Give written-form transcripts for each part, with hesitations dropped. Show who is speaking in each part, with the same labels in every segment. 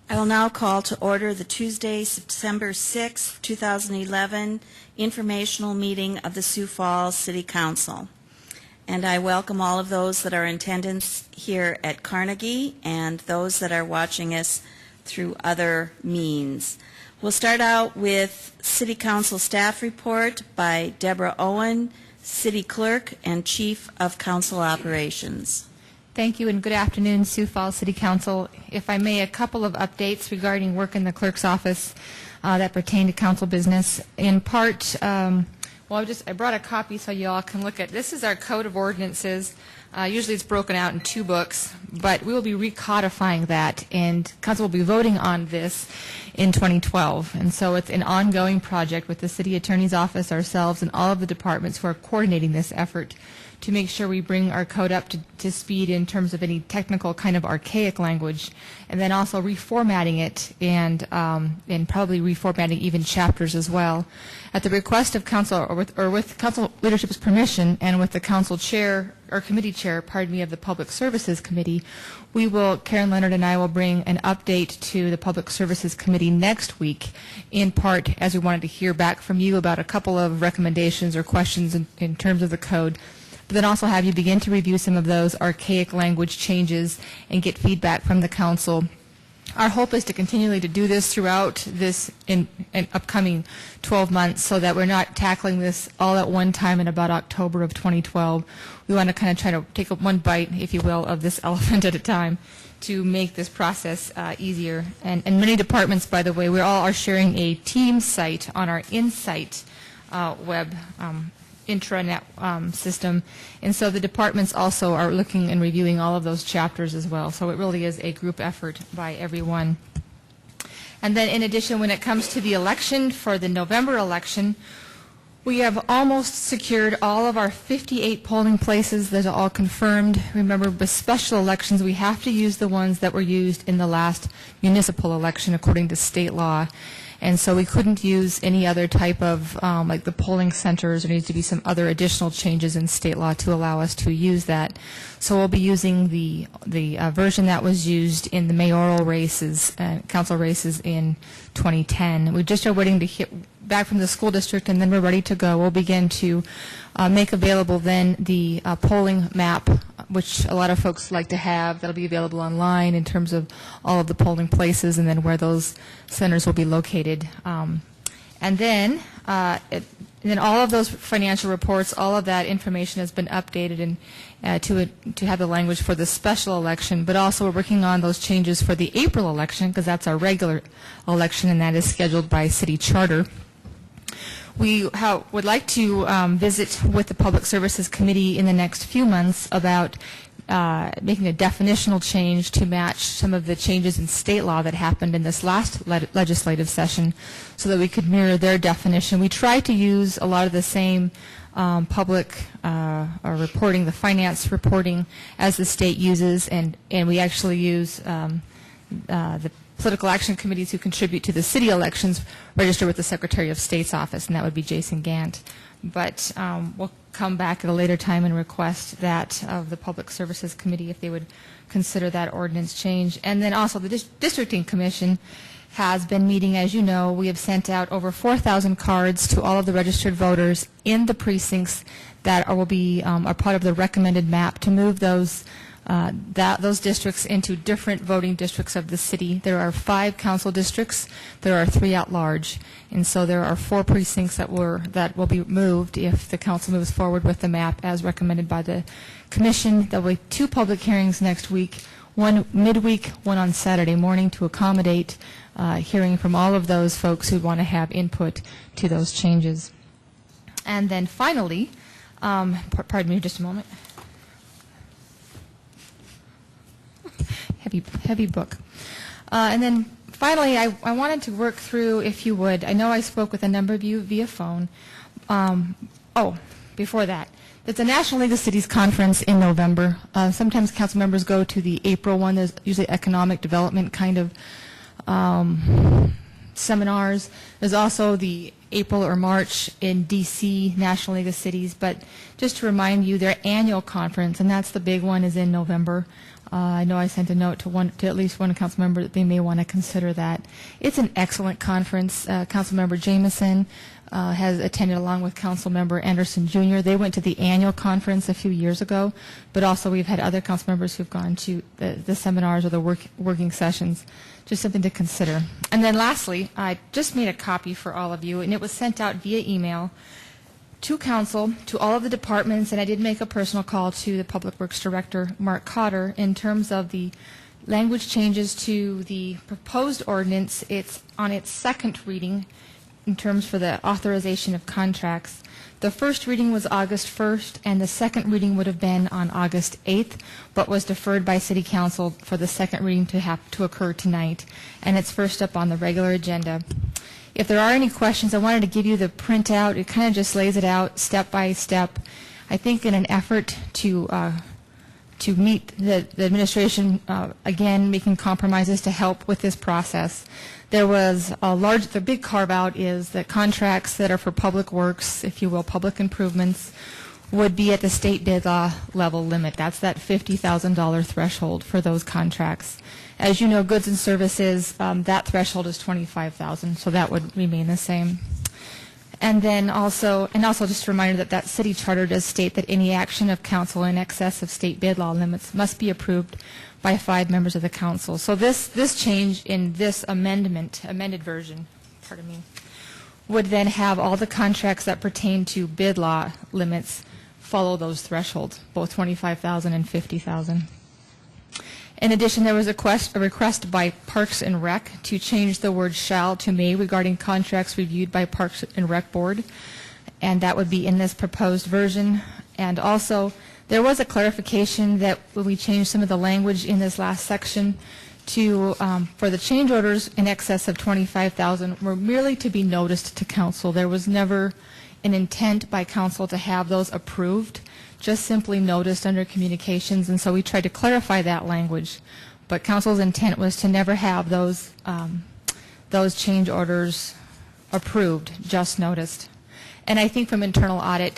Speaker 1: I will now call to order the Tuesday, September 6, 2011 informational meeting of the Sioux Falls City Council. And I welcome all of those that are in attendance here at Carnegie and those that are watching us through other means. We'll start out with City Council staff report by Deborah Owen, City Clerk and Chief of Council Operations.
Speaker 2: Thank you and good afternoon, Sioux Falls City Council. If I may, a couple of updates regarding work in the clerk's office that pertain to council business. In part, I brought a copy so you all can look at. This is our Code of Ordinances. Usually it's broken out in 2 books, but we will be recodifying that, and council will be voting on this in 2012. And so it's an ongoing project with the city attorney's office, ourselves, and all of the departments who are coordinating this effort to make sure we bring our code up to speed in terms of any technical kind of archaic language, and then also reformatting it and probably reformatting even chapters as well. At the request of council, or with council leadership's permission, and with the council chair, or committee chair, pardon me, of the Public Services Committee, Karen Leonard and I will bring an update to the Public Services Committee next week, in part as we wanted to hear back from you about a couple of recommendations or questions in terms of the code, but then also have you begin to review some of those archaic language changes and get feedback from the council. Our hope is to continually to do this throughout this in upcoming 12 months so that we're not tackling this all at one time in about October of 2012. We want to kind of try to take one bite, if you will, of this elephant at a time to make this process easier. And many departments, by the way, we all are sharing a team site on our Insight web intranet system, and so the departments also are looking and reviewing all of those chapters as well. So it really is a group effort by everyone. And then in addition, when it comes to the election, for the November election, we have almost secured all of our 58 polling places that are all confirmed. Remember, with special elections, we have to use the ones that were used in the last municipal election according to state law. And so we couldn't use any other type of, like the polling centers. There needs to be some other additional changes in state law to allow us to use that. So we'll be using the version that was used in the mayoral races, council races in 2010. We just are waiting to hear back from the school district, and then we're ready to go. We'll begin to make available then the polling map, which a lot of folks like to have. That'll be available online in terms of all of the polling places and then where those centers will be located. And then all of those financial reports, all of that information has been updated and to have the language for the special election, but also we're working on those changes for the April election, because that's our regular election, and that is scheduled by city charter. We would like to visit with the Public Services Committee in the next few months about making a definitional change to match some of the changes in state law that happened in this last legislative session, so that we could mirror their definition. We try to use a lot of the same public reporting, the finance reporting, as the state uses, and we actually use the political action committees who contribute to the city elections register with the Secretary of State's office, and that would be Jason Gant. But we'll come back at a later time and request that of the Public Services Committee if they would consider that ordinance change. And then also the Districting Commission has been meeting. As you know, we have sent out over 4,000 cards to all of the registered voters in the precincts that will be are part of the recommended map to move those districts into different voting districts of the city. There are 5 council districts. There are 3 at large, and so there are 4 precincts that will be moved if the council moves forward with the map as recommended by the commission. There will be 2 public hearings next week, one midweek, one on Saturday morning, to accommodate hearing from all of those folks who want to have input to those changes. And then finally, pardon me just a moment. Heavy book. And then finally, I wanted to work through, if you would, I know I spoke with a number of you via phone. Before that, there's a National League of Cities conference in November. Sometimes council members go to the April one. There's usually economic development kind of seminars. There's also the April or March in D.C., National League of Cities. But just to remind you, their annual conference, and that's the big one, is in November. I know I sent a note to at least one council member that they may want to consider that. It's an excellent conference. Council Member Jameson has attended along with Council Member Anderson Jr. They went to the annual conference a few years ago, but also we've had other council members who've gone to the seminars or the working sessions. Just something to consider. And then lastly, I just made a copy for all of you, and it was sent out via email to council, to all of the departments, and I did make a personal call to the Public Works Director, Mark Cotter, in terms of the language changes to the proposed ordinance. It's on its second reading in terms for the authorization of contracts. The first reading was August 1st, and the second reading would have been on August 8th, but was deferred by City Council for the second reading to occur tonight, and it's first up on the regular agenda. If there are any questions, I wanted to give you the printout. It kind of just lays it out step by step. I think in an effort to meet the administration, again, making compromises to help with this process. There was the big carve out is that contracts that are for public works, if you will, public improvements, would be at the state bid law level limit. That's that $50,000 threshold for those contracts. As you know, goods and services, that threshold is $25,000, so that would remain the same. And then also just a reminder that city charter does state that any action of council in excess of state bid law limits must be approved by 5 members of the council. So this change in this amended version, would then have all the contracts that pertain to bid law limits follow those thresholds, both $25,000 and $50,000. In addition, there was a request by Parks and Rec to change the word shall to may regarding contracts reviewed by Parks and Rec Board, and that would be in this proposed version. And also, there was a clarification that when we changed some of the language in this last section to for the change orders in excess of $25,000 were merely to be noticed to council. There was never an intent by council to have those approved, just simply noticed under communications, and so we tried to clarify that language. But council's intent was to never have those change orders approved, just noticed. And I think from internal audit,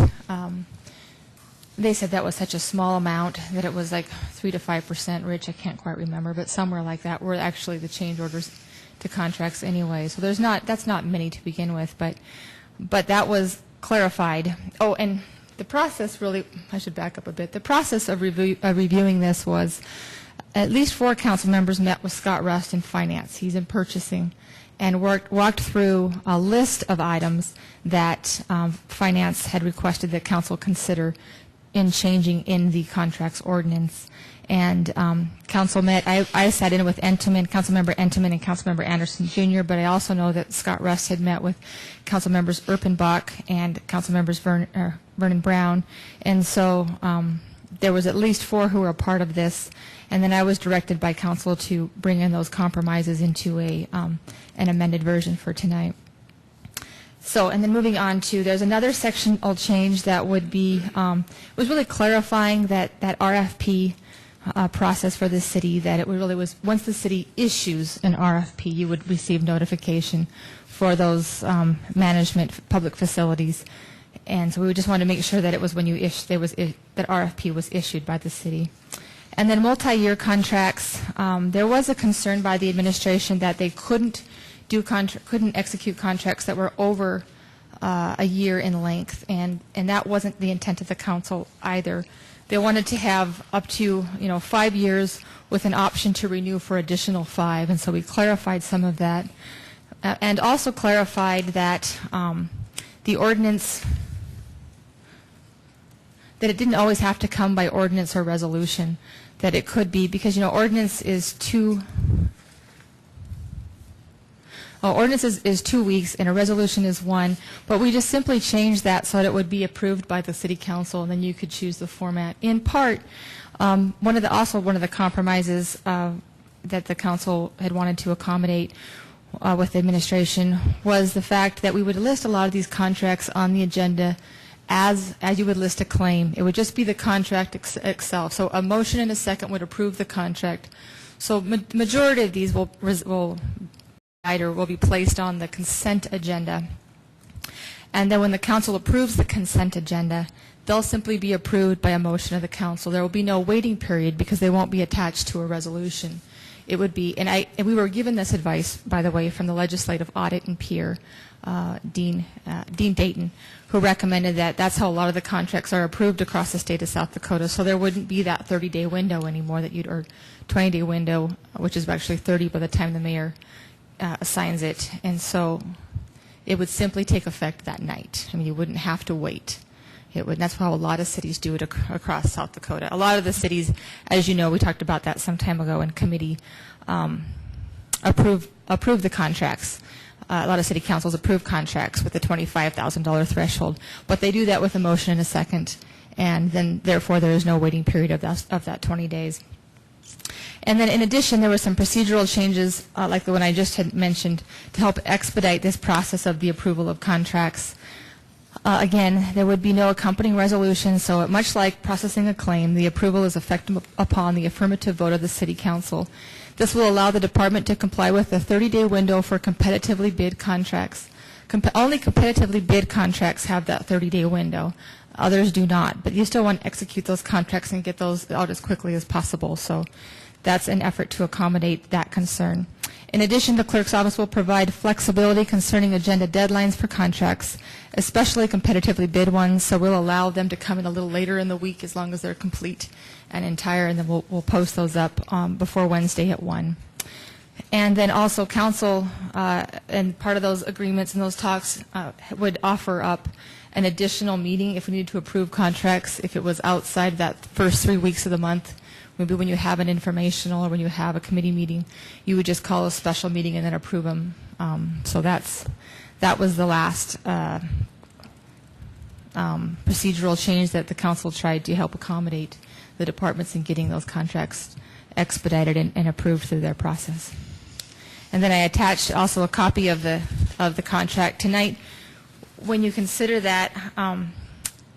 Speaker 2: they said that was such a small amount that it was like 3 to 5%, Rich, I can't quite remember, but somewhere like that were actually the change orders to contracts anyway. So that's not many to begin with, but that was clarified. Oh, and the process really, I should back up a bit. The process of reviewing this was at least 4 council members met with Scott Rust in finance. He's in purchasing, and walked through a list of items that finance had requested that council consider in changing in the contracts ordinance. And council met, I sat in with Councilmember Entenmann and Councilmember Anderson Jr., but I also know that Scott Rust had met with Council Members Erpenbach and Council Members Vernon Brown. And so there was at least 4 who were a part of this. And then I was directed by council to bring in those compromises into an amended version for tonight. So, and then moving on to, there's another sectional change that would be, was really clarifying that RFP process for the city, that it really was, once the city issues an RFP, you would receive notification for those management public facilities. And so we just wanted to make sure that it was when you that RFP was issued by the city. And then multi-year contracts, there was a concern by the administration that they couldn't execute contracts that were over a year in length, and that wasn't the intent of the council either. They wanted to have up to 5 years with an option to renew for additional 5, and so we clarified some of that, and also clarified that the ordinance, that it didn't always have to come by ordinance or resolution, that it could be, because ordinance is 2 weeks and a resolution is 1, but we just simply changed that so that it would be approved by the city council, and then you could choose the format. In part, one of the compromises that the council had wanted to accommodate with the administration was the fact that we would list a lot of these contracts on the agenda as you would list a claim. It would just be the contract itself. So a motion and a second would approve the contract. So majority of these will item will be placed on the consent agenda. And then when the council approves the consent agenda, they'll simply be approved by a motion of the council. There will be no waiting period because they won't be attached to a resolution. It would be, and we were given this advice, by the way, from the legislative audit and peer, Dean Dayton, who recommended that that's how a lot of the contracts are approved across the state of South Dakota. So there wouldn't be that 30-day window anymore or 20-day window, which is actually 30 by the time the mayor assigns it. And so it would simply take effect that night. I mean, you wouldn't have to wait. It would. That's how a lot of cities do it across South Dakota. A lot of the cities, as you know, we talked about that some time ago in committee, approve the contracts. A lot of city councils approve contracts with the $25,000 threshold, but they do that with a motion and a second, and then therefore there is no waiting period of that 20 days. And then in addition, there were some procedural changes, like the one I just had mentioned, to help expedite this process of the approval of contracts. Again, there would be no accompanying resolution, so much like processing a claim, the approval is effective upon the affirmative vote of the City Council. This will allow the department to comply with the 30-day window for competitively bid contracts. Only competitively bid contracts have that 30-day window. Others do not, but you still want to execute those contracts and get those out as quickly as possible. So that's an effort to accommodate that concern. In addition, the clerk's office will provide flexibility concerning agenda deadlines for contracts, especially competitively bid ones, so we'll allow them to come in a little later in the week as long as they're complete and entire, and then we'll post those up before Wednesday at 1. And then also council, and part of those agreements and those talks would offer up an additional meeting if we needed to approve contracts, if it was outside that first 3 weeks of the month. Maybe when you have an informational or when you have a committee meeting, you would just call a special meeting and then approve them. So that was the last procedural change that the council tried to help accommodate the departments in getting those contracts expedited and approved through their process. And then I attached also a copy of the contract tonight. When you consider that,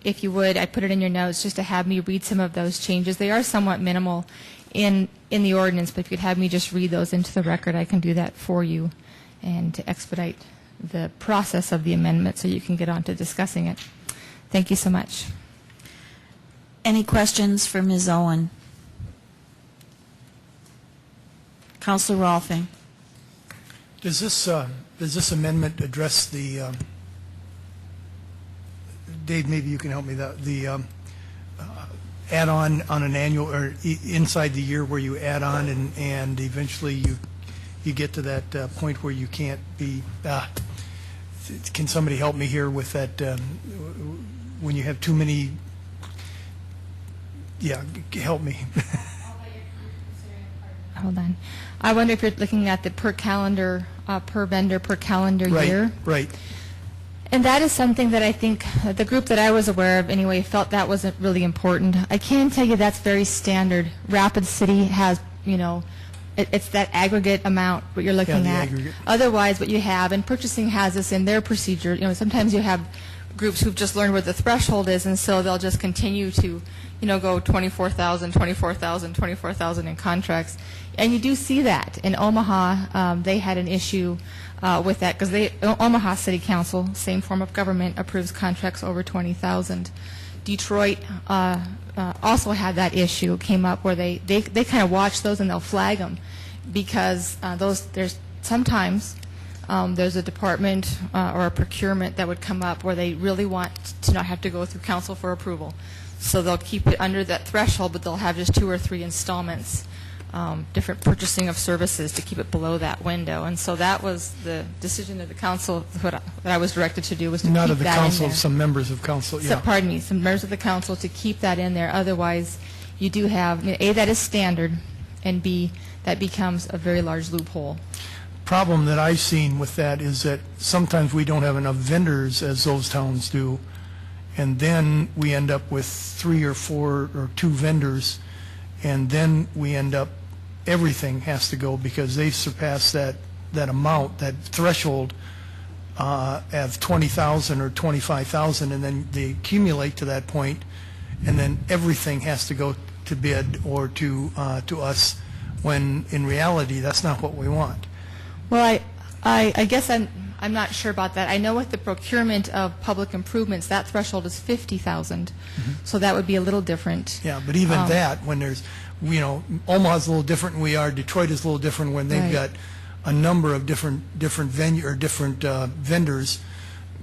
Speaker 2: if you would, I put it in your notes just to have me read some of those changes. They are somewhat minimal in the ordinance, but if you'd have me just read those into the record, I can do that for you and to expedite the process of the amendment so you can get on to discussing it. Thank you so much.
Speaker 1: Any questions for Ms. Owen? Councilor Rolfing.
Speaker 3: Does this amendment address the Dave, maybe you can help me. The add-on on an annual or inside the year where you add on and eventually you get to that point where you can't be. Can somebody help me here with that? When you have too many. Yeah, help me.
Speaker 2: Hold on. I wonder if you're looking at the per calendar, per vendor, per calendar year.
Speaker 3: Right.
Speaker 2: And that is something that I think the group that I was aware of anyway felt that wasn't really important. I can tell you that's very standard. Rapid City has, it's that aggregate amount what you're looking at.
Speaker 3: Aggregate.
Speaker 2: Otherwise, what you have, and purchasing has this in their procedure, sometimes you have groups who've just learned what the threshold is, and so they'll just continue to, go 24,000, 24,000, 24,000 in contracts. And you do see that. In Omaha, they had an issue with that because Omaha City Council, same form of government, approves contracts over 20,000. Detroit also had that issue. Came up where they kind of watch those and they'll flag them because there's sometimes there's a department or a procurement that would come up where they really want to not have to go through council for approval. So they'll keep it under that threshold, but they'll have just 2 or 3 installments. Different purchasing of services to keep it below that window, and so that was the decision of the council. That I was directed to do was to
Speaker 3: Not
Speaker 2: keep
Speaker 3: of the
Speaker 2: that
Speaker 3: council,
Speaker 2: in there.
Speaker 3: some members of council. Yeah.
Speaker 2: So, pardon me, some members of the council to keep that in there. Otherwise, you do have A, that is standard, and B, that becomes a very large loophole.
Speaker 3: Problem that I've seen with that is that sometimes we don't have enough vendors as those towns do, and then we end up with 3 or 4 or 2 vendors, and then we end up everything has to go because they've surpassed that amount, that threshold of 20,000 or 25,000, and then they accumulate to that point, and then everything has to go to bid or to us, when in reality that's not what we want.
Speaker 2: Well, I guess I'm not sure about that. I know with the procurement of public improvements, that threshold is 50,000, so that would be a little different.
Speaker 3: Yeah, but even that, when there's, you know, Omaha's a little different than we are, Detroit is a little different when they've got a number of different venue or different vendors,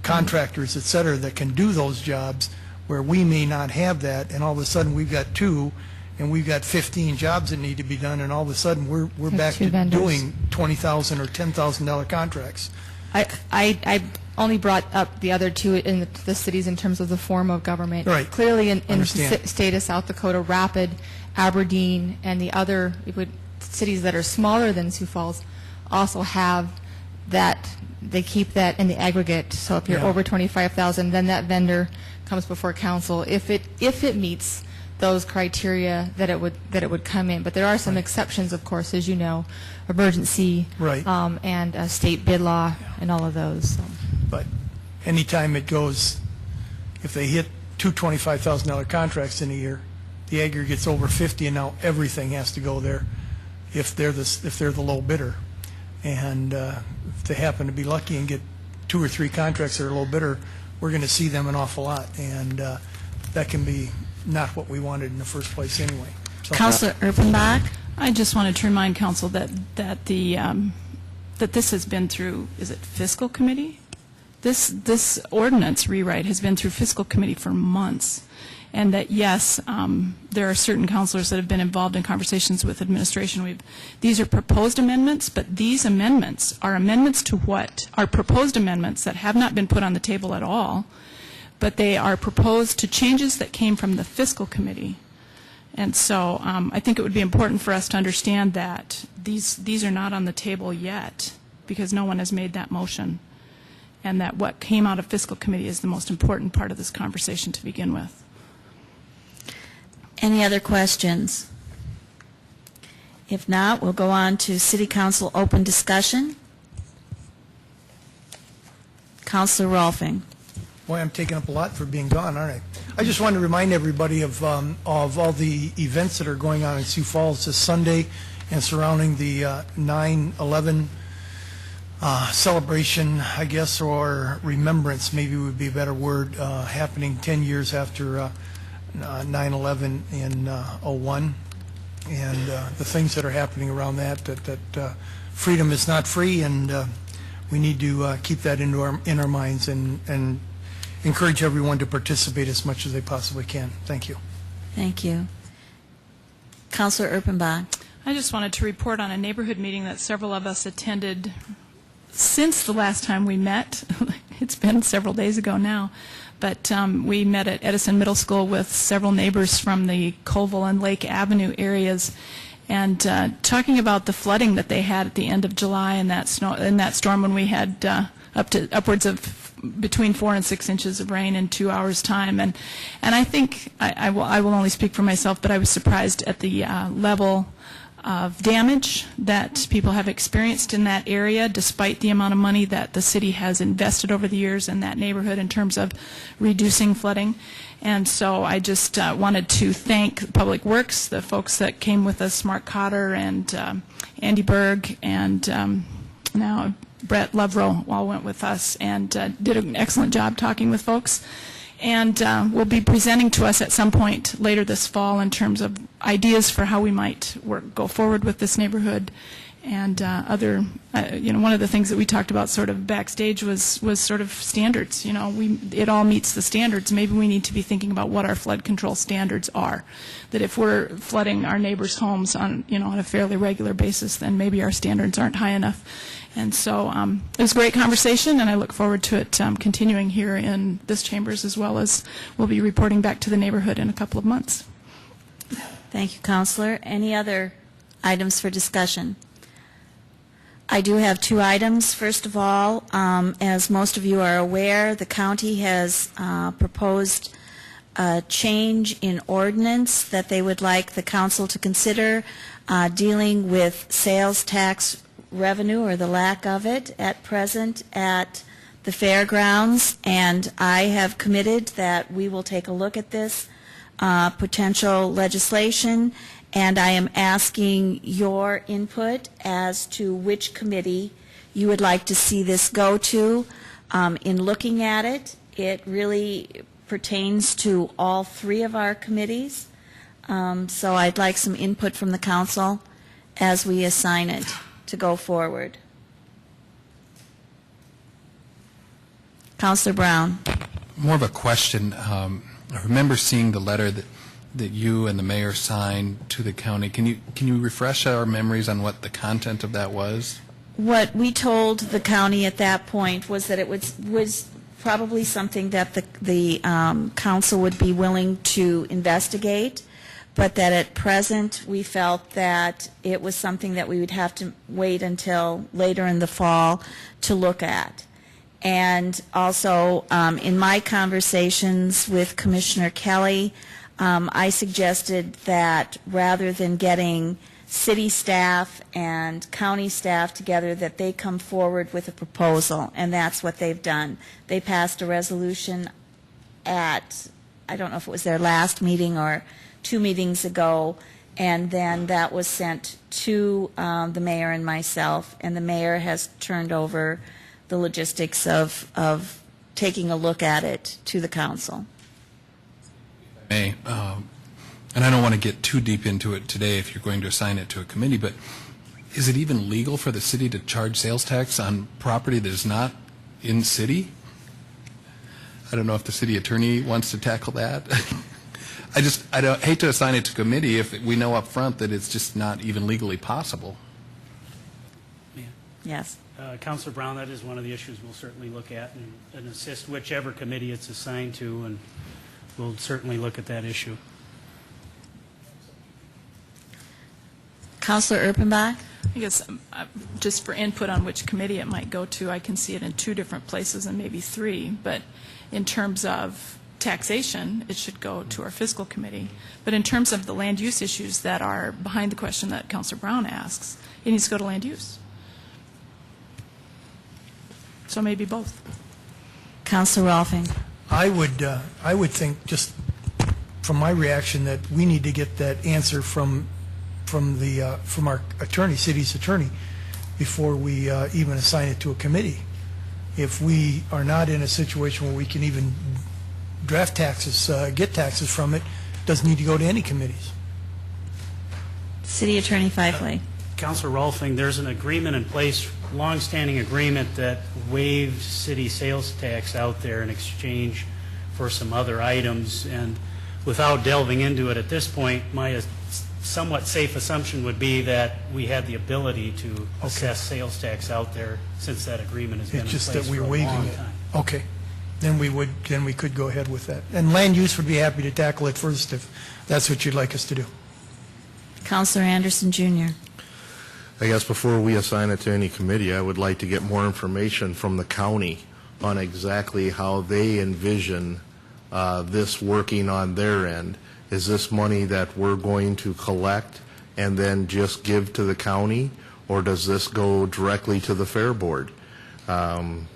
Speaker 3: contractors, et cetera, that can do those jobs, where we may not have that, and all of a sudden we've got 2, and we've got 15 jobs that need to be done, and all of a sudden we're back to doing $20,000 or $10,000 contracts.
Speaker 2: I only brought up the other 2 in the cities in terms of the form of government.
Speaker 3: Right.
Speaker 2: Clearly in the state of South Dakota, Rapid, Aberdeen, and the other cities that are smaller than Sioux Falls also have that. They keep that in the aggregate. So if you're over 25,000, then that vendor comes before council if it meets those criteria that it would come in. But there are some exceptions, of course, as you know, emergency, and state bid law, and all of those. So.
Speaker 3: But anytime it goes, if they hit 2 $25,000 contracts in a year, the aggregate's over 50, and now everything has to go there if they're the low bidder. And if they happen to be lucky and get 2 or 3 contracts that are low bidder, we're going to see them an awful lot, and that can be not what we wanted in the first place anyway. So,
Speaker 1: Councilor Erpenbach?
Speaker 4: I just wanted to remind council that this has been through, is it fiscal committee? This ordinance rewrite has been through fiscal committee for months. And that, yes, there are certain councilors that have been involved in conversations with administration. These are proposed amendments, but these amendments are amendments to what are proposed amendments that have not been put on the table at all, but they are proposed to changes that came from the fiscal committee. And so I think it would be important for us to understand that these are not on the table yet because no one has made that motion, and that what came out of fiscal committee is the most important part of this conversation to begin with.
Speaker 1: Any other questions? If not, we'll go on to City Council open discussion. Councilor Rolfing.
Speaker 3: Boy, I'm taking up a lot for being gone, aren't I? I just wanted to remind everybody of all the events that are going on in Sioux Falls this Sunday and surrounding the 9/11 celebration, I guess, or remembrance, maybe would be a better word, happening 10 years after 9/11 in '01, and the things that are happening around that freedom is not free, and we need to keep that in our minds and encourage everyone to participate as much as they possibly can. Thank you.
Speaker 1: Thank you. Councilor Erpenbach.
Speaker 4: I just wanted to report on a neighborhood meeting that several of us attended since the last time we met. It's been several days ago now. But we met at Edison Middle School with several neighbors from the Colville and Lake Avenue areas, and talking about the flooding that they had at the end of July in that storm when we had upwards of between 4 and 6 inches of rain in 2 hours' time. And I think I will only speak for myself, but I was surprised at the level of damage that people have experienced in that area, despite the amount of money that the city has invested over the years in that neighborhood in terms of reducing flooding. And so I just wanted to thank Public Works, the folks that came with us, Mark Cotter and Andy Berg, and now Brett Lovero all went with us and did an excellent job talking with folks. And will be presenting to us at some point later this fall in terms of ideas for how we might go forward with this neighborhood. And other, one of the things that we talked about sort of backstage was sort of standards. It all meets the standards. Maybe we need to be thinking about what our flood control standards are. That if we're flooding our neighbors' homes on a fairly regular basis, then maybe our standards aren't high enough. And so it was a great conversation, and I look forward to it continuing here in this chambers, as well as we'll be reporting back to the neighborhood in a couple of months.
Speaker 1: Thank you, Councilor. Any other items for discussion? I do have 2 items. First of all, as most of you are aware, the county has proposed a change in ordinance that they would like the council to consider dealing with sales tax revenue, or the lack of it at present, at the fairgrounds. And I have committed that we will take a look at this potential legislation, and I am asking your input as to which committee you would like to see this go to. In looking at it, it really pertains to all three of our committees. So I'd like some input from the council as we assign it to go forward. Councilor Brown.
Speaker 5: More of a question. I remember seeing the letter that you and the mayor signed to the county. Can you refresh our memories on what the content of that was?
Speaker 1: What we told the county at that point was that it was probably something that the council would be willing to investigate, but that at present we felt that it was something that we would have to wait until later in the fall to look at. And also, in my conversations with Commissioner Kelly, I suggested that rather than getting city staff and county staff together, that they come forward with a proposal, and that's what they've done. They passed a resolution at, I don't know if it was their last meeting or 2 meetings ago, and then that was sent to the mayor and myself, and the mayor has turned over the logistics of taking a look at it to the council.
Speaker 5: May, and I don't want to get too deep into it today if you're going to assign it to a committee, but is it even legal for the city to charge sales tax on property that is not in city? I don't know if the city attorney wants to tackle that. I don't hate to assign it to committee if we know up front that it's just not even legally possible.
Speaker 1: Yes.
Speaker 6: Councilor Brown, that is one of the issues we'll certainly look at and assist whichever committee it's assigned to, and we'll certainly look at that issue.
Speaker 1: Councilor Erpenbach?
Speaker 4: I guess just for input on which committee it might go to, I can see it in 2 different places and maybe 3, but in terms of taxation, it should go to our fiscal committee. But in terms of the land use issues that are behind the question that Councilor Brown asks, it needs to go to land use. So maybe both.
Speaker 1: Councilor Rolfing?
Speaker 3: I would think, just from my reaction, that we need to get that answer from our attorney, city's attorney, before we even assign it to a committee. If we are not in a situation where we can even draft taxes, get taxes from it, it doesn't need to go to any committees.
Speaker 1: City Attorney Fifley.
Speaker 6: Councilor Rolfing, there's an agreement in place, long-standing agreement, that waived city sales tax out there in exchange for some other items. And without delving into it at this point, my somewhat safe assumption would be that we had the ability to assess sales tax out there since that agreement has been in place for a long time.
Speaker 3: It's just that we're waiving it. Okay. Then we could go ahead with that. And land use would be happy to tackle it first if that's what you'd like us to do.
Speaker 1: Councilor Anderson, Jr.
Speaker 7: I guess before we assign it to any committee, I would like to get more information from the county on exactly how they envision this working on their end. Is this money that we're going to collect and then just give to the county, or does this go directly to the fair board? And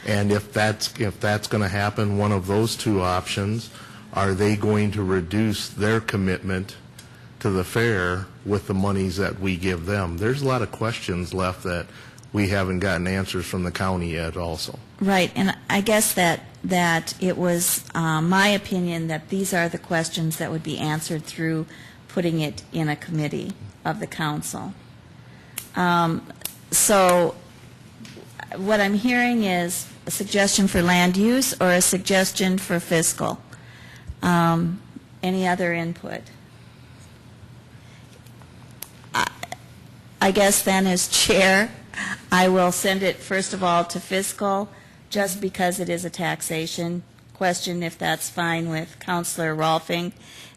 Speaker 7: if that's going to happen, one of those 2 options, are they going to reduce their commitment to the fair with the monies that we give them? There's a lot of questions left that we haven't gotten answers from the county yet also.
Speaker 1: Right, and I guess that it was my opinion that these are the questions that would be answered through putting it in a committee of the council. So what I'm hearing is a suggestion for land use or a suggestion for fiscal. Any other input? I guess then as chair, I will send it first of all to fiscal, just because it is a taxation question, if that's fine with Councilor Rolfing,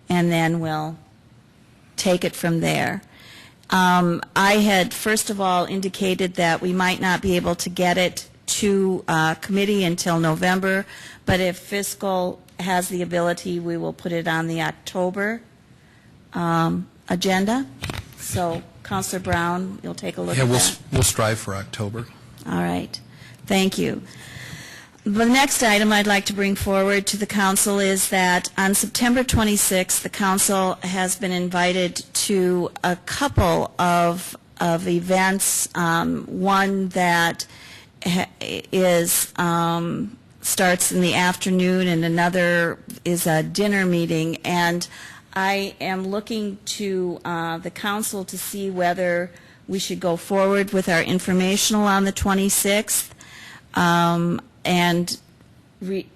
Speaker 1: and then we'll take it from there. I had first of all indicated that we might not be able to get it to committee until November, but if fiscal has the ability, we will put it on the October agenda. So, Councilor Brown, you'll take a look at that.
Speaker 5: We'll strive for October.
Speaker 1: All right. Thank you. The next item I'd like to bring forward to the council is that on September 26th, the council has been invited to a couple of of events, one that is starts in the afternoon, and another is a dinner meeting. And I am looking to the council to see whether we should go forward with our informational on the 26th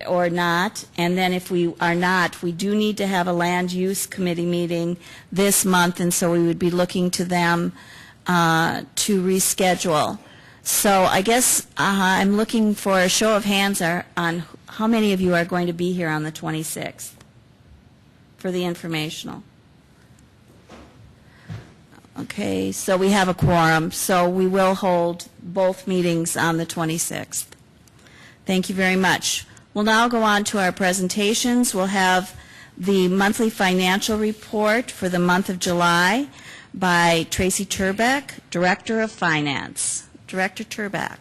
Speaker 1: or not. And then if we are not, we do need to have a land use committee meeting this month, and so we would be looking to them to reschedule. So I guess I'm looking for a show of hands on how many of you are going to be here on the 26th for the informational. Okay, so we have a quorum, so we will hold both meetings on the 26th. Thank you very much. We'll now go on to our presentations. We'll have the monthly financial report for the month of July by Tracy Turbeck, Director of Finance. Director Turbeck.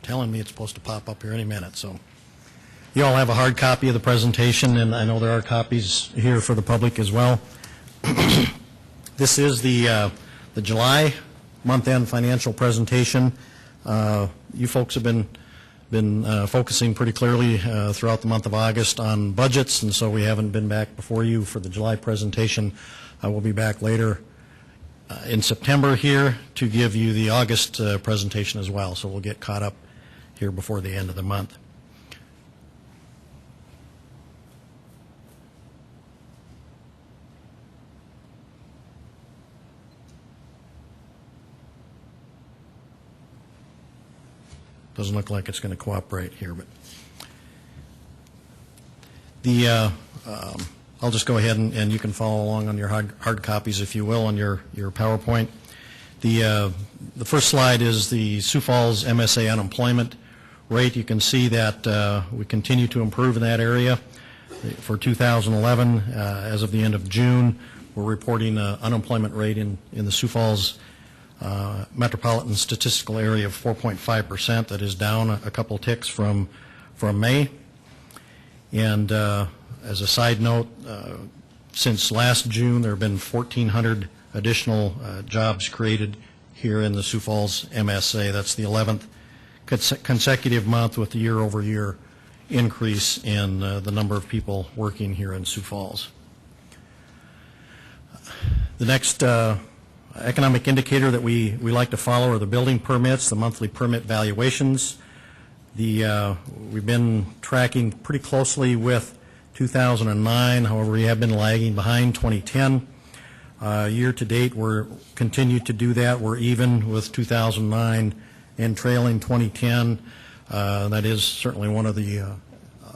Speaker 8: Telling me it's supposed to pop up here any minute. So you all have a hard copy of the presentation, and I know there are copies here for the public as well. This is the July month-end financial presentation. You folks have been focusing pretty clearly throughout the month of August on budgets, and so we haven't been back before you for the July presentation. I will be back later in September here to give you the August presentation as well, so we'll get caught up here before the end of the month. Doesn't look like it's going to cooperate here, but I'll just go ahead and you can follow along on your hard copies, if you will, on your PowerPoint. The first slide is the Sioux Falls MSA unemployment rate. You can see that we continue to improve in that area. For 2011, as of the end of June, we're reporting an unemployment rate in the Sioux Falls metropolitan statistical area of 4.5%. That is down a couple ticks from May. And as a side note, since last June, there have been 1,400 additional jobs created here in the Sioux Falls MSA. That's the 11th consecutive month with the year-over-year increase in the number of people working here in Sioux Falls. The next economic indicator that we like to follow are the building permits, the monthly permit valuations. We've been tracking pretty closely with 2009, however, we have been lagging behind 2010. Year to date, we're continued to do that. We're even with 2009 and trailing 2010. That is certainly one of the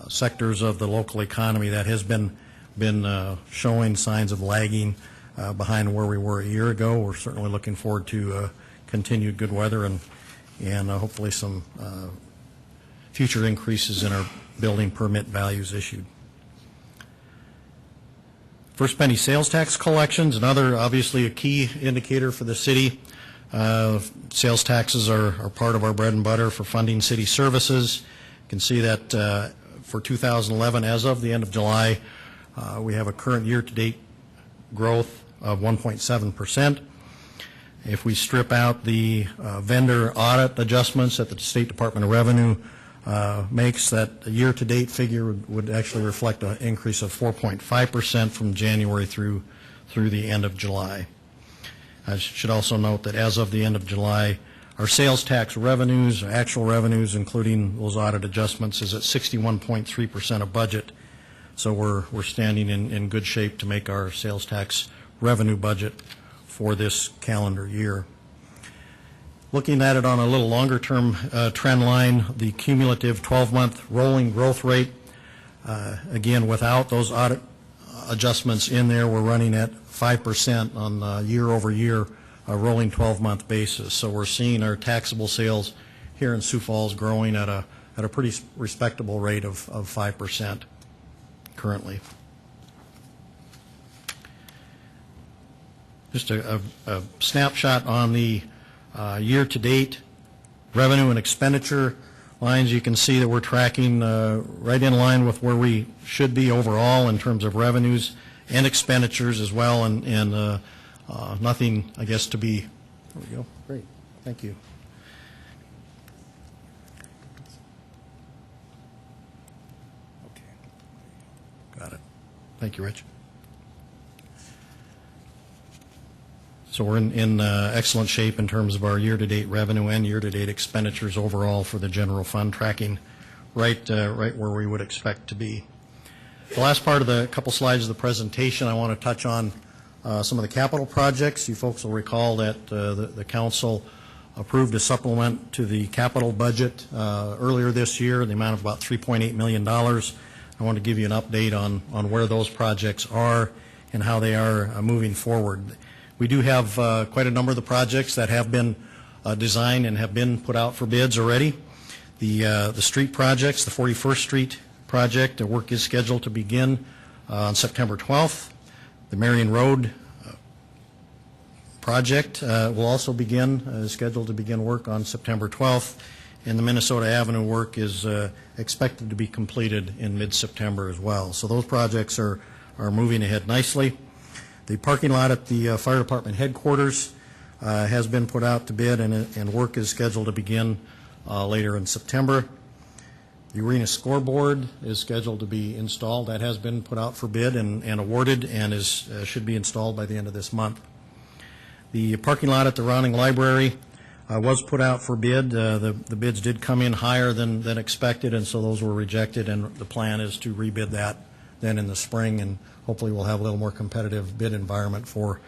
Speaker 8: sectors of the local economy that has been showing signs of lagging behind where we were a year ago. We're certainly looking forward to continued good weather and hopefully some future increases in building permit values issued. First penny sales tax collections, another obviously a key indicator for the city. Sales taxes are part of our bread and butter for funding city services. You can see that for 2011, as of the end of July, we have a current year-to-date growth of 1.7%. If we strip out the vendor audit adjustments that the State Department of Revenue makes, that year-to-date figure would actually reflect an increase of 4.5% from January through the end of July. I should also note that as of the end of July, our sales tax revenues, our actual revenues, including those audit adjustments, is at 61.3% of budget. So we're standing in good shape to make our sales tax revenue budget for this calendar year. Looking at it on a little longer term trend line, the cumulative 12-month rolling growth rate, again, without those audit adjustments in there, we're running at 5% on year-over-year rolling 12-month basis. So we're seeing our taxable sales here in Sioux Falls growing at a pretty respectable rate of 5% currently. Just a snapshot on the year-to-date revenue and expenditure lines. You can see that we're tracking right in line with where we should be overall in terms of revenues and expenditures as well, and nothing, I guess, to be. There we go. Great. Thank you. Okay. Got it. Thank you, Rich. So we're in excellent shape in terms of our year-to-date revenue and year-to-date expenditures overall for the general fund, tracking right where we would expect to be. The last part of the couple slides of the presentation, I want to touch on some of the capital projects. You folks will recall that the council approved a supplement to the capital budget earlier this year in the amount of about $3.8 million. I want to give you an update on where those projects are and how they are moving forward. We do have quite a number of the projects that have been designed and have been put out for bids already. The street projects, the 41st Street project, the work is scheduled to begin on September 12th. The Marion Road project will also begin, scheduled to begin work on September 12th, and the Minnesota Avenue work is expected to be completed in mid-September as well. So those projects are moving ahead nicely. The parking lot at the fire department headquarters has been put out to bid, and work is scheduled to begin later in September. The arena scoreboard is scheduled to be installed. That has been put out for bid and awarded, and should be installed by the end of this month. The parking lot at the Ronning Library was put out for bid. The bids did come in higher than expected, and so those were rejected, and the plan is to rebid that then in the spring, and hopefully we'll have a little more competitive bid environment for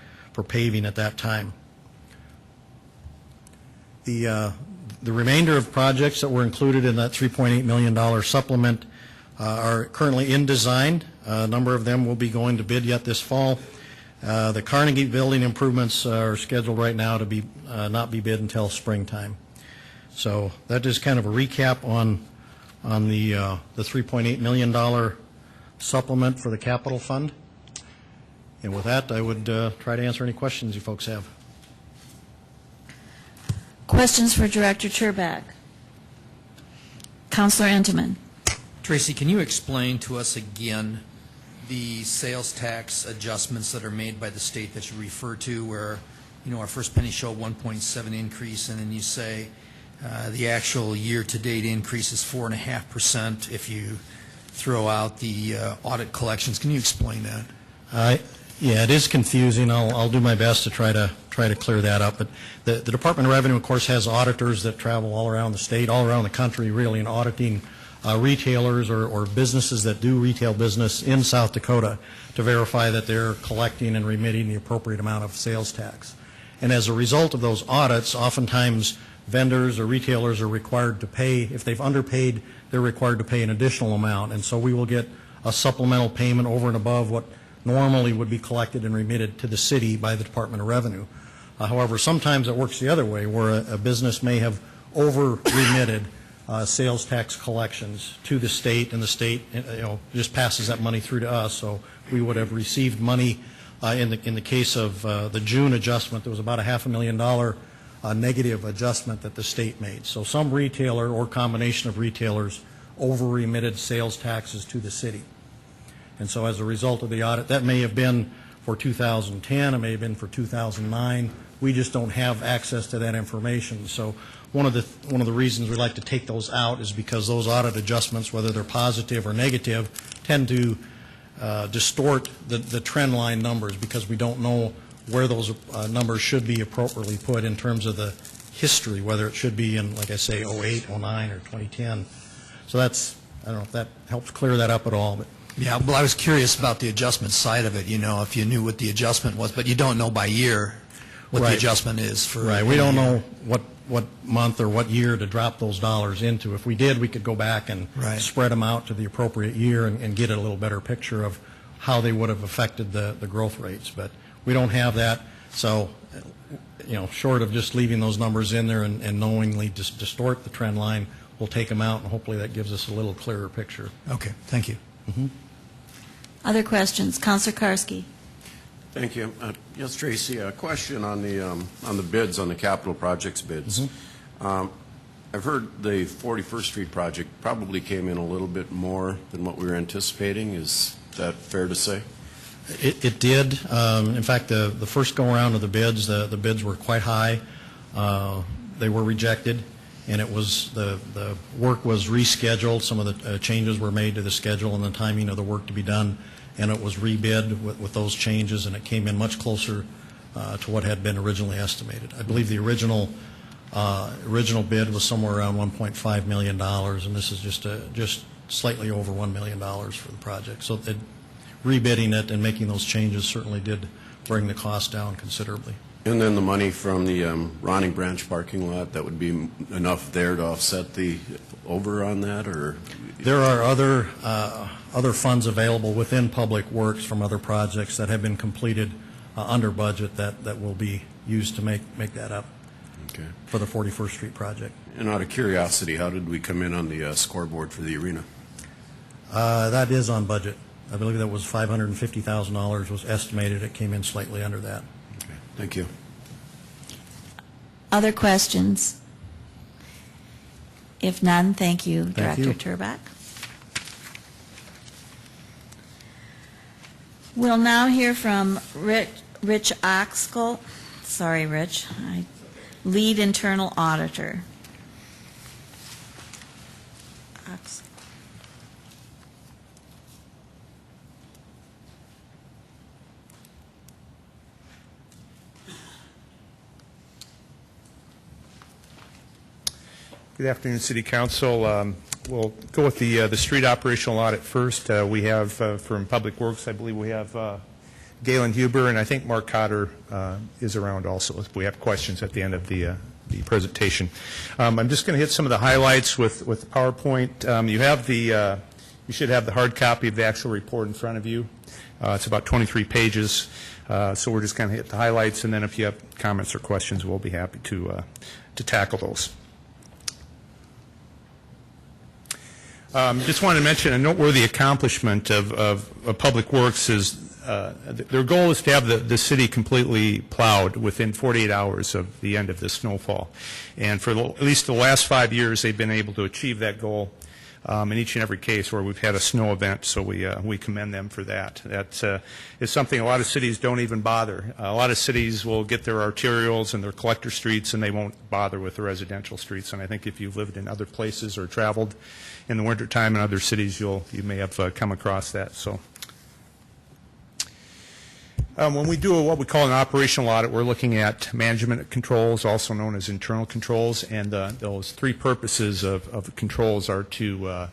Speaker 8: paving at that time. The remainder of projects that were included in that $3.8 million supplement are currently in design. A number of them will be going to bid yet this fall. The Carnegie building improvements are scheduled right now to be not be bid until springtime. So that is kind of a recap on the $3.8 million supplement for the capital fund. And with that, I would try to answer any questions you folks have.
Speaker 1: Questions for Director Turbach? Councilor Entenmann.
Speaker 9: Tracy, can you explain to us again the sales tax adjustments that are made by the state that you refer to, where, you know, our first penny show 1.7 increase, and then you say the actual year-to-date increase is 4.5% if you throw out the audit collections. Can you explain that?
Speaker 8: Yeah, it is confusing. I'll do my best to try to clear that up. But the Department of Revenue, of course, has auditors that travel all around the state, all around the country, really, and auditing retailers or businesses that do retail business in South Dakota to verify that they're collecting and remitting the appropriate amount of sales tax. And as a result of those audits, oftentimes vendors or retailers are required to pay. If they've underpaid, they're required to pay an additional amount. And so we will get a supplemental payment over and above what normally would be collected and remitted to the city by the Department of Revenue. However, sometimes it works the other way, where a business may have over-remitted sales tax collections to the state, and the state just passes that money through to us. So we would have received money in the case of the June adjustment. There was about a $500,000 negative adjustment that the state made. So some retailer or combination of retailers over-remitted sales taxes to the city. And so as a result of the audit, that may have been for 2010, it may have been for 2009. We just don't have access to that information. So one of the reasons we like to take those out is because those audit adjustments, whether they're positive or negative, tend to distort the trend line numbers, because we don't know where those numbers should be appropriately put in terms of the history, whether it should be in, like I say, 08, 09, or 2010. So that's, I don't know if that helps clear that up at all. But
Speaker 9: Yeah, well, I was curious about the adjustment side of it, if you knew what the adjustment was, but you don't know by year what the adjustment is for.
Speaker 8: Right, we don't know what month or what year to drop those dollars into. If we did, we could go back and spread them out to the appropriate year and get a little better picture of how they would have affected the growth rates. But we don't have that, so short of just leaving those numbers in there and knowingly distort the trend line, we'll take them out, and hopefully that gives us a little clearer picture.
Speaker 9: Okay, thank you.
Speaker 8: Mm-hmm.
Speaker 1: Other questions? Councilor Karski.
Speaker 10: Thank you. Yes, Tracy, a question on the bids, on the capital projects bids.
Speaker 8: Mm-hmm.
Speaker 10: I've heard the 41st Street project probably came in a little bit more than what we were anticipating. Is that fair to say?
Speaker 8: It did. In fact, the first go-around of the bids were quite high. They were rejected, and it was the work was rescheduled. Some of the changes were made to the schedule and the timing of the work to be done, and it was rebid with those changes, and it came in much closer to what had been originally estimated. I believe the original bid was somewhere around $1.5 million, and this is just slightly over $1 million for the project. So rebidding it and making those changes certainly did bring the cost down considerably.
Speaker 10: And then the money from the Ronning Branch parking lot, that would be enough there to offset the over on that, or?
Speaker 8: There are other funds available within Public Works from other projects that have been completed under budget that will be used to make that up for the 41st Street project.
Speaker 10: And out of curiosity, how did we come in on the scoreboard for the arena?
Speaker 8: That is on budget. I believe that was $550,000 was estimated. It came in slightly under that.
Speaker 10: Okay, thank you.
Speaker 1: Other questions? If none, thank you, Director Turback. We'll now hear from Rich Oxkel. Sorry, Rich. Lead Internal Auditor. Oxkel.
Speaker 11: Good afternoon, City Council. We'll go with the street operational audit first. We have from Public Works, I believe we have Galen Huber, and I think Mark Cotter is around also if we have questions at the end of the presentation. I'm just going to hit some of the highlights with PowerPoint. You should have the hard copy of the actual report in front of you. It's about 23 pages, so we're just going to hit the highlights, and then if you have comments or questions, we'll be happy to tackle those. Just wanted to mention a noteworthy accomplishment of Public Works is their goal is to have the city completely plowed within 48 hours of the end of the snowfall. And for at least the last 5 years, they've been able to achieve that goal in each and every case where we've had a snow event, so we commend them for that. That is something a lot of cities don't even bother. A lot of cities will get their arterials and their collector streets, and they won't bother with the residential streets. And I think if you've lived in other places or traveled in the wintertime in other cities, you may have come across that. So when we do what we call an operational audit, we're looking at management controls, also known as internal controls, and those three purposes of controls are to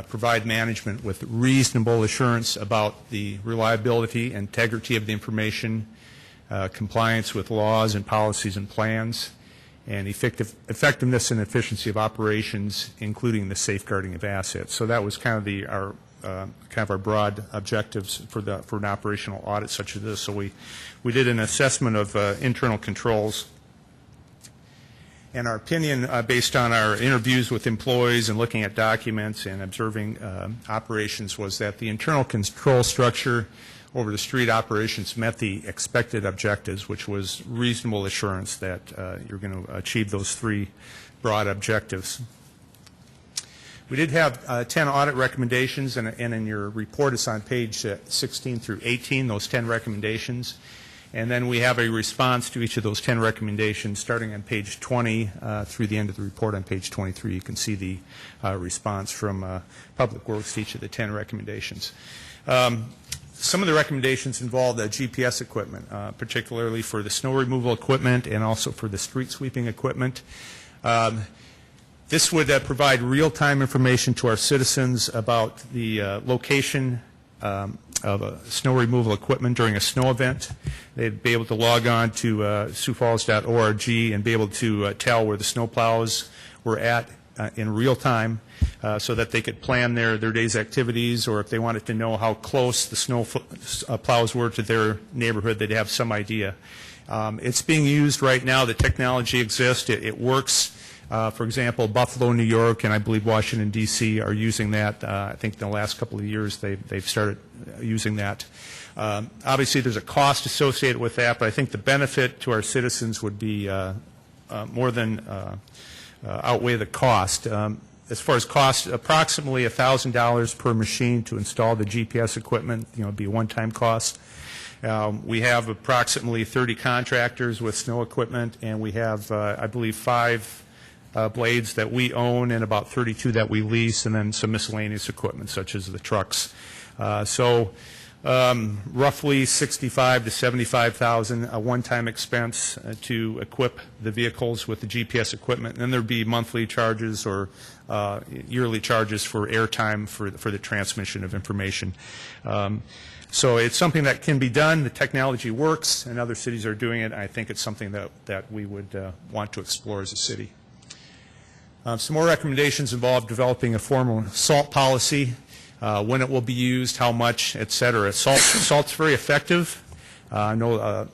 Speaker 11: provide management with reasonable assurance about the reliability, integrity of the information, compliance with laws and policies and plans, and effectiveness and efficiency of operations, including the safeguarding of assets. So that was kind of our broad objectives for an operational audit such as this. So we did an assessment of internal controls, And our opinion, based on our interviews with employees and looking at documents and observing operations, was that the internal control structure over the street operations met the expected objectives, which was reasonable assurance that you're going to achieve those three broad objectives. We did have 10 audit recommendations, and in your report it's on page 16 through 18, those 10 recommendations. And then we have a response to each of those 10 recommendations starting on page 20 through the end of the report on page 23. You can see the response from Public Works to each of the 10 recommendations. Some of the recommendations involved GPS equipment, particularly for the snow removal equipment and also for the street sweeping equipment. This would provide real-time information to our citizens about the location of snow removal equipment during a snow event. They'd be able to log on to siouxfalls.org and be able to tell where the snow plows were at in real time so that they could plan their day's activities, or if they wanted to know how close the snow plows were to their neighborhood, they'd have some idea. It's being used right now. The technology exists. It works. For example, Buffalo, New York, and I believe Washington, D.C. are using that. I think in the last couple of years they've started using that. Obviously, there's a cost associated with that, but I think the benefit to our citizens would be more than outweigh the cost. As far as cost, approximately $1,000 per machine to install the GPS equipment. It'd be a one-time cost. We have approximately 30 contractors with snow equipment, and we have, I believe, 5 blades that we own and about 32 that we lease, and then some miscellaneous equipment such as the trucks. So roughly $65,000 to $75,000, a one-time expense to equip the vehicles with the GPS equipment. And then there'd be monthly charges or yearly charges for airtime for the transmission of information. So it's something that can be done. The technology works, and other cities are doing it. I think it's something that we would want to explore as a city. Some more recommendations involve developing a formal salt policy, when it will be used, how much, et cetera. Salt's very effective. I know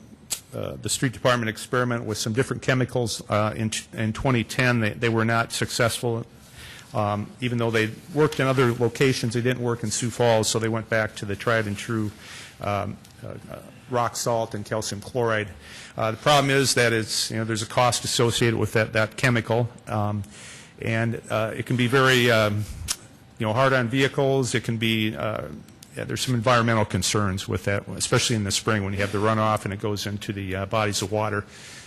Speaker 11: the street department experiment with some different chemicals in 2010. They were not successful. Even though they worked in other locations, they didn't work in Sioux Falls, so they went back to the tried and true rock salt and calcium chloride. The problem is that there's a cost associated with that chemical. And it can be very, hard on vehicles. It can be, there's some environmental concerns with that, especially in the spring when you have the runoff and it goes into the bodies of water.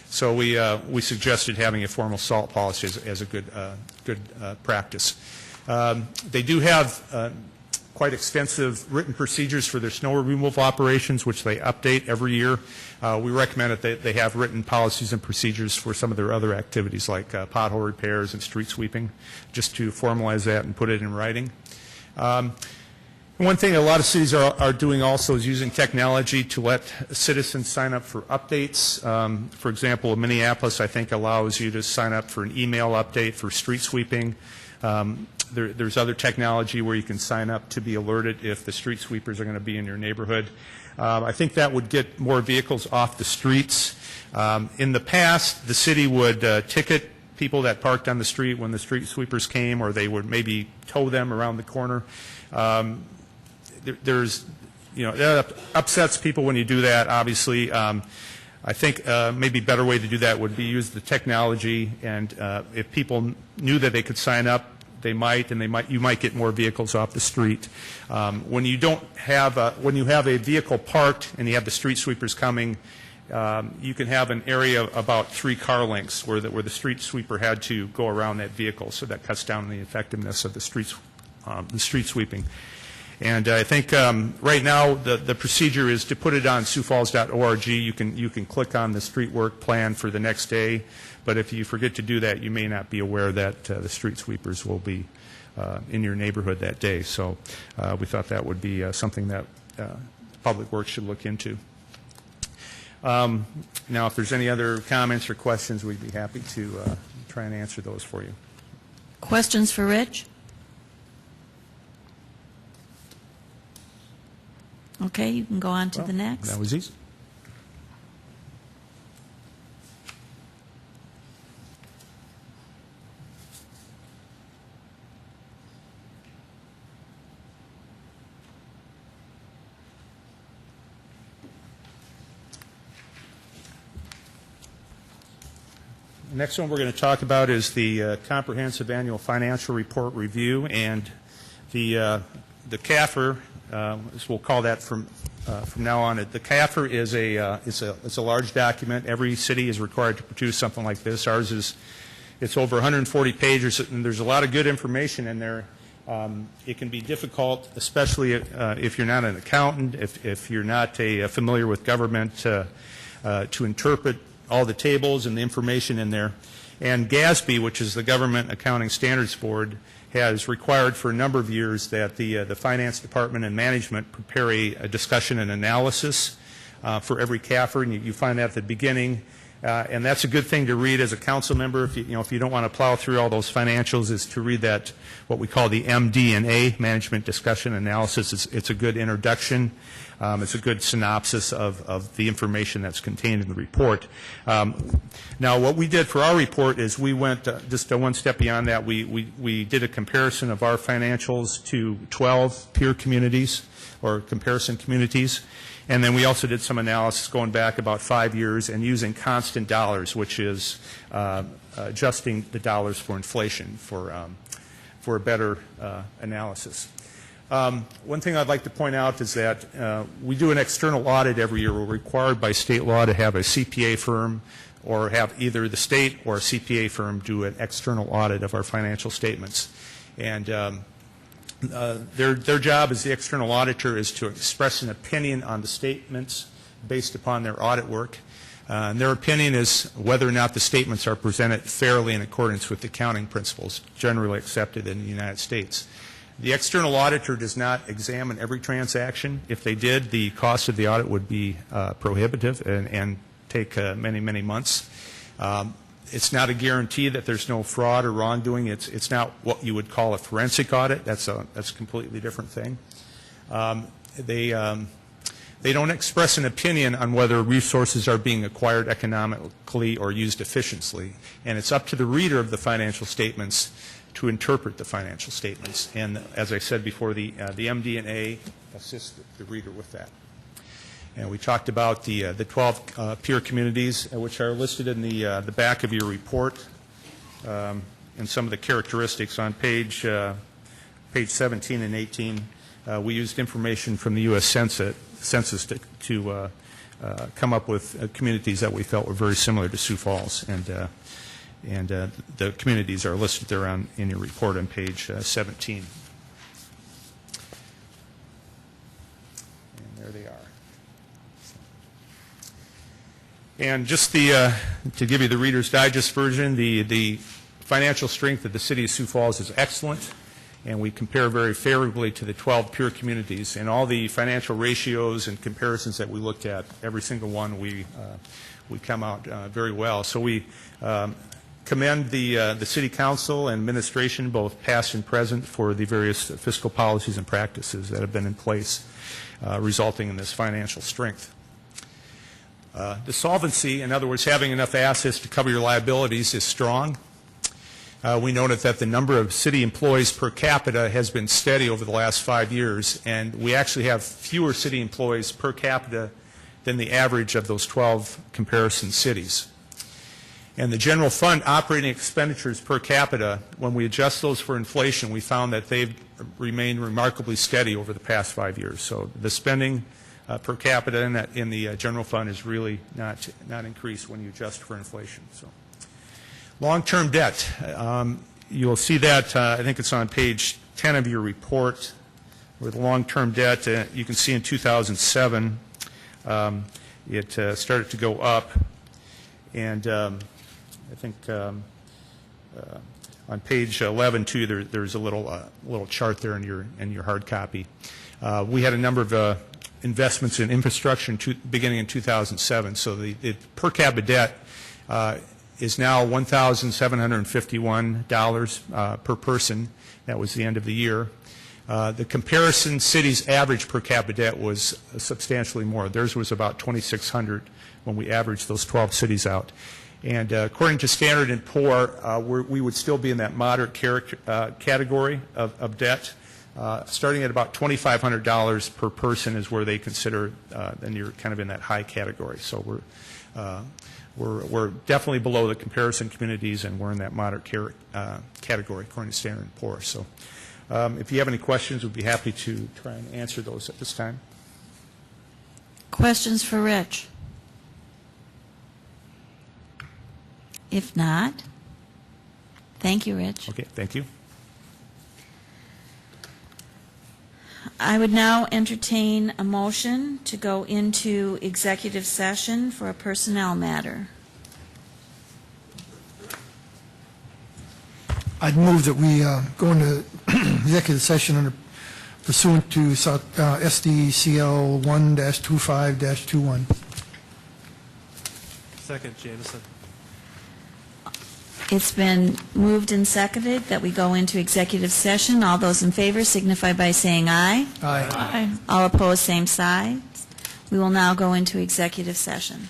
Speaker 11: So we suggested having a formal salt policy as a good practice. They do have quite extensive written procedures for their snow removal operations, which they update every year. We recommend that they have written policies and procedures for some of their other activities like pothole repairs and street sweeping, just to formalize that and put it in writing. One thing a lot of cities are doing also is using technology to let citizens sign up for updates. For example, Minneapolis, I think, allows you to sign up for an email update for street sweeping. There's other technology where you can sign up to be alerted if the street sweepers are going to be in your neighborhood. I think that would get more vehicles off the streets. In the past, the city would ticket people that parked on the street when the street sweepers came, or they would maybe tow them around the corner. That upsets people when you do that, obviously. I think maybe a better way to do that would be use the technology, and if people knew that they could sign up, you might get more vehicles off the street. When you have a vehicle parked and you have the street sweepers coming, you can have an area of about 3 car lengths where the street sweeper had to go around that vehicle, so that cuts down the effectiveness of the street sweeping. And I think right now the procedure is to put it on siouxfalls.org. You can click on the street work plan for the next day, but if you forget to do that, you may not be aware that the street sweepers will be in your neighborhood that day. So we thought that would be something that Public Works should look into. Now, if there's any other comments or questions, we'd be happy to try and answer those for you.
Speaker 1: Questions for Rich? Okay, you can go on to the next.
Speaker 11: That was easy. next one we're going to talk about is the Comprehensive Annual Financial Report Review, and the CAFR, as we'll call that from now on. The CAFR is a large document. Every city is required to produce something like this. Ours is, it's over 140 pages, and there's a lot of good information in there. It can be difficult, especially if you're not an accountant, if you're not familiar with government, to interpret all the tables and the information in there. And GASB, which is the Government Accounting Standards Board, has required for a number of years that the Finance Department and management prepare a discussion and analysis for every CAFR, and you find that at the beginning. And that's a good thing to read as a council member. If you don't want to plow through all those financials, is to read that, what we call the MD&A, Management Discussion Analysis. It's a good introduction. It's a good synopsis of the information that's contained in the report. Now, what we did for our report is we went just one step beyond that. We did a comparison of our financials to 12 peer communities or comparison communities. And then we also did some analysis going back about 5 years and using constant dollars, which is adjusting the dollars for inflation for a better analysis. One thing I'd like to point out is that we do an external audit every year. We're required by state law to have a CPA firm or have either the state or a CPA firm do an external audit of our financial statements. And their job as the external auditor is to express an opinion on the statements based upon their audit work. And their opinion is whether or not the statements are presented fairly in accordance with accounting principles generally accepted in the United States. The external auditor does not examine every transaction. If they did, the cost of the audit would be prohibitive and take many, many months. It's not a guarantee that there's no fraud or wrongdoing. It's not what you would call a forensic audit. That's a completely different thing. They don't express an opinion on whether resources are being acquired economically or used efficiently. And it's up to the reader of the financial statements to interpret the financial statements. And as I said before, the MD&A assists the reader with that. And we talked about the 12 peer communities, which are listed in the back of your report, and some of the characteristics on page 17 and 18. We used information from the U.S. Census to come up with communities that we felt were very similar to Sioux Falls, and the communities are listed there in your report on page 17. And there they are. And just to give you the Reader's Digest version, the financial strength of the City of Sioux Falls is excellent, and we compare very favorably to the 12 peer communities. And all the financial ratios and comparisons that we looked at, every single one, we come out very well. So we commend the City Council and administration, both past and present, for the various fiscal policies and practices that have been in place, resulting in this financial strength. The solvency, in other words, having enough assets to cover your liabilities, is strong. We noted that the number of city employees per capita has been steady over the last 5 years, and we actually have fewer city employees per capita than the average of those 12 comparison cities. And the general fund operating expenditures per capita, when we adjust those for inflation, we found that they've remained remarkably steady over the past 5 years. So the spending per capita in the general fund is really not increased when you adjust for inflation. So, long-term debt, you'll see that I think it's on page 10 of your report. With long-term debt, you can see in 2007 it started to go up, and I think on page 11 too, there's a little chart there in your hard copy. We had a number of investments in infrastructure beginning in 2007. So the per capita debt is now $1,751 per person. That was the end of the year. The comparison city's average per capita debt was substantially more. Theirs was about $2,600 when we averaged those 12 cities out. And according to Standard & Poor, we would still be in that moderate category of debt. Starting at about $2,500 per person is where they consider, then you're kind of in that high category. So we're definitely below the comparison communities, and we're in that moderate category according to Standard & Poor's. So if you have any questions, we'd be happy to try and answer those at this time.
Speaker 1: Questions for Rich? If not, thank you, Rich.
Speaker 11: Okay, thank you.
Speaker 1: I would now entertain a motion to go into executive session for a personnel matter.
Speaker 3: I'd move that we go into executive session under pursuant to SDCL 1-25-21.
Speaker 12: Second, Jameson.
Speaker 1: It's been moved and seconded that we go into executive session. All those in favor signify by saying aye.
Speaker 3: Aye.
Speaker 4: Aye.
Speaker 1: All opposed, same side. We will now go into executive session.